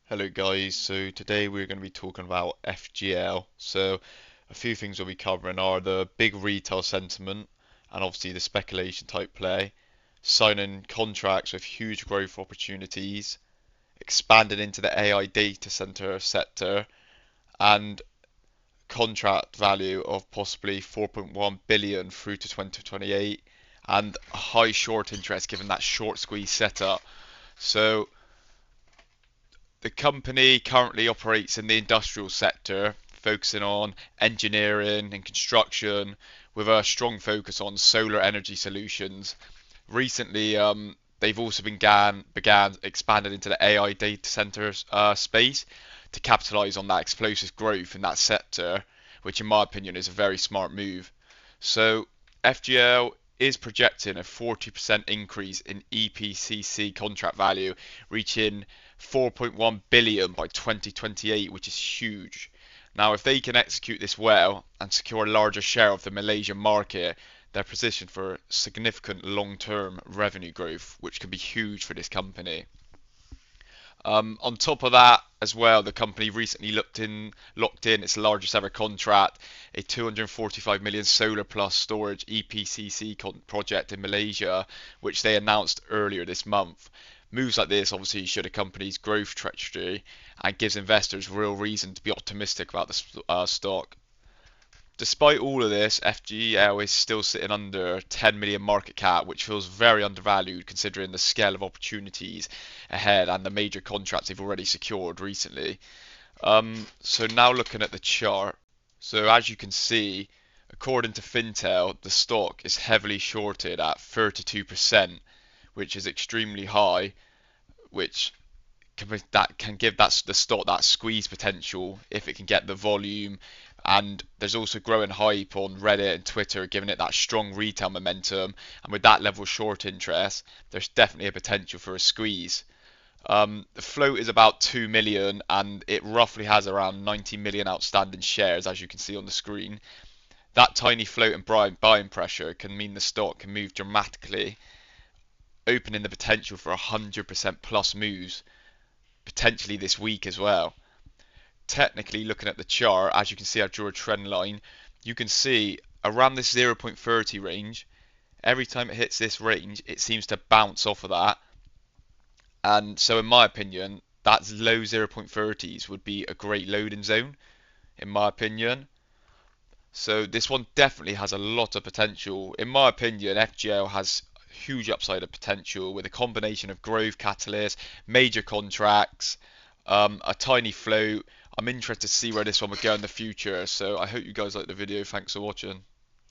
Hello guys, so today we're going to be talking about FGL. So a few things we'll be covering are the big retail sentiment and obviously the speculation type play, signing contracts with huge growth opportunities, expanding into the AI data center sector, and contract value of possibly 4.1 billion through to 2028, and a high short interest given that short squeeze setup. So the company currently operates in the industrial sector, focusing on engineering and construction with a strong focus on solar energy solutions. Recently, they've also began expanding into the AI data center space to capitalize on that explosive growth in that sector, which in my opinion is a very smart move. So FGL is projecting a 40% increase in EPCC contract value, reaching 4.1 billion by 2028, which is huge. Now, if they can execute this well and secure a larger share of the Malaysian market, they're positioned for significant long-term revenue growth, which can be huge for this company. On top of that, as well, the company recently locked in its largest ever contract, a 245 million solar plus storage EPCC project in Malaysia, which they announced earlier this month. Moves like this obviously show the company's growth trajectory and gives investors real reason to be optimistic about the stock. Despite all of this, FGL is still sitting under 10 million market cap, which feels very undervalued considering the scale of opportunities ahead and the major contracts they've already secured recently. So now looking at the chart, so as you can see, according to Fintel, the stock is heavily shorted at 32%, which is extremely high, which that can give the stock that squeeze potential if it can get the volume. And there's also growing hype on Reddit and Twitter, giving it that strong retail momentum. And with that level of short interest, there's definitely a potential for a squeeze. The float is about 2 million, and it roughly has around 90 million outstanding shares, as you can see on the screen. That tiny float and buying pressure can mean the stock can move dramatically, opening the potential for 100% plus moves potentially this week as well. Technically, looking at the chart, as you can see, I drew a trend line. You can see around this 0.30 range, every time it hits this range, it seems to bounce off of that. And so, in my opinion, that low 0.30s would be a great loading zone, in my opinion. So, this one definitely has a lot of potential. In my opinion, FGL has huge upside of potential with a combination of growth catalyst, major contracts, a tiny float. I'm interested to see where this one would go in the future. So I hope you guys like the video. Thanks for watching.